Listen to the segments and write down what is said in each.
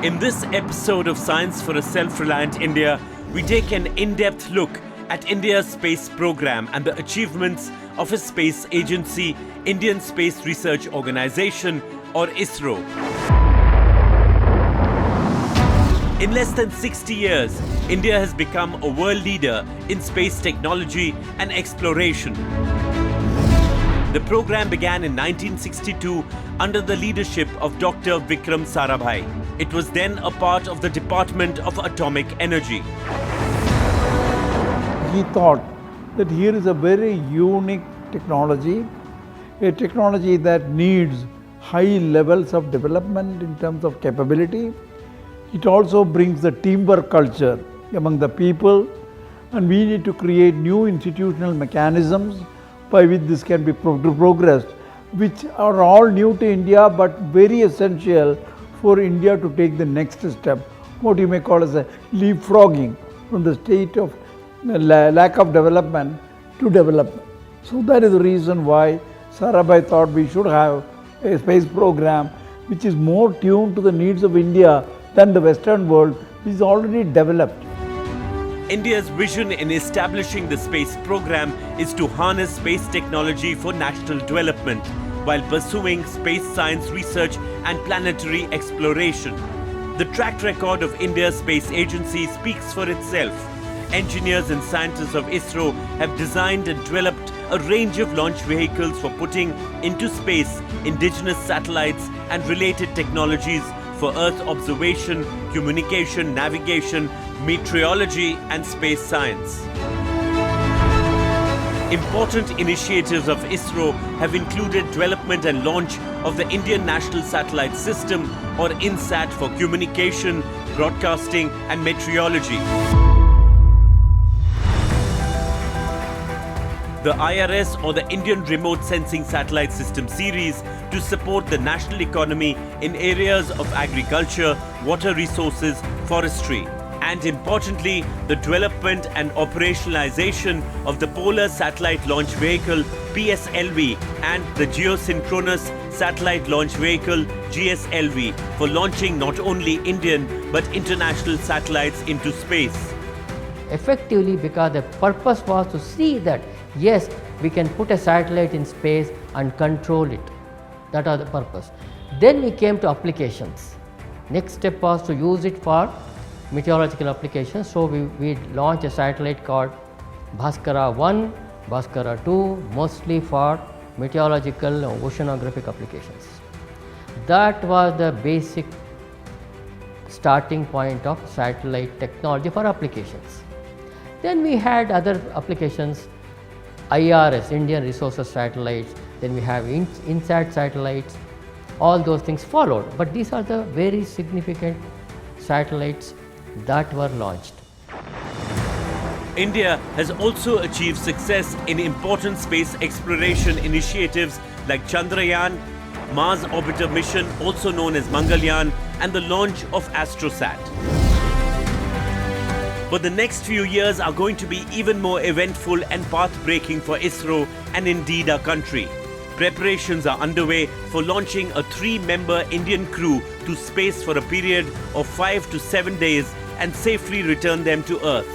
In this episode of Science for a Self-Reliant India, we take an in-depth look at India's space program and the achievements of its space agency, Indian Space Research Organisation or ISRO. In less than 60 years, India has become a world leader in space technology and exploration. The program began in 1962 under the leadership of Dr. Vikram Sarabhai. It was then a part of the Department of Atomic Energy. He thought that here is a very unique technology, a technology that needs high levels of development in terms of capability. It also brings the teamwork culture among the people, and we need to create new institutional mechanisms by which this can be progressed, which are all new to India but very essential for India to take the next step, what you may call as a leapfrogging from the state of lack of development to development. So that is the reason why Sarabhai thought we should have a space program which is more tuned to the needs of India than the Western world, which is already developed. India's vision in establishing the space program is to harness space technology for national development while pursuing space science research and planetary exploration. The track record of India's space agency speaks for itself. Engineers and scientists of ISRO have designed and developed a range of launch vehicles for putting into space indigenous satellites and related technologies for Earth observation, communication, navigation, meteorology and space science. Important initiatives of ISRO have included development and launch of the Indian National Satellite System or INSAT for communication, broadcasting and meteorology. The IRS or the Indian Remote Sensing Satellite System series to support the national economy in areas of agriculture, water resources, forestry. And importantly, the development and operationalization of the Polar Satellite Launch Vehicle PSLV and the Geosynchronous Satellite Launch Vehicle GSLV for launching not only Indian but international satellites into space. Effectively, because the purpose was to see that yes, we can put a satellite in space and control it. That was the purpose. Then we came to applications. Next step was to use it for meteorological applications. So we launched a satellite called Bhaskara 1, Bhaskara 2, mostly for meteorological oceanographic applications. That was the basic starting point of satellite technology for applications. Then we had other applications, IRS, Indian Resources Satellites, then we have INSAT satellites, all those things followed. But these are the very significant satellites that were launched. India has also achieved success in important space exploration initiatives like Chandrayaan, Mars Orbiter mission, also known as Mangalyaan, and the launch of AstroSat. But the next few years are going to be even more eventful and path-breaking for ISRO and indeed our country. Preparations are underway for launching a 3-member Indian crew to space for a period of 5 to 7 days and safely return them to Earth.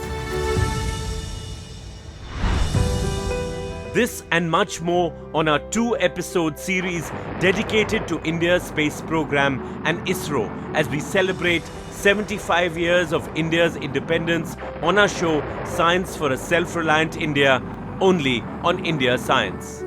This and much more on our 2-episode series dedicated to India's space program and ISRO as we celebrate 75 years of India's independence on our show Science for a Self-Reliant India, only on India Science.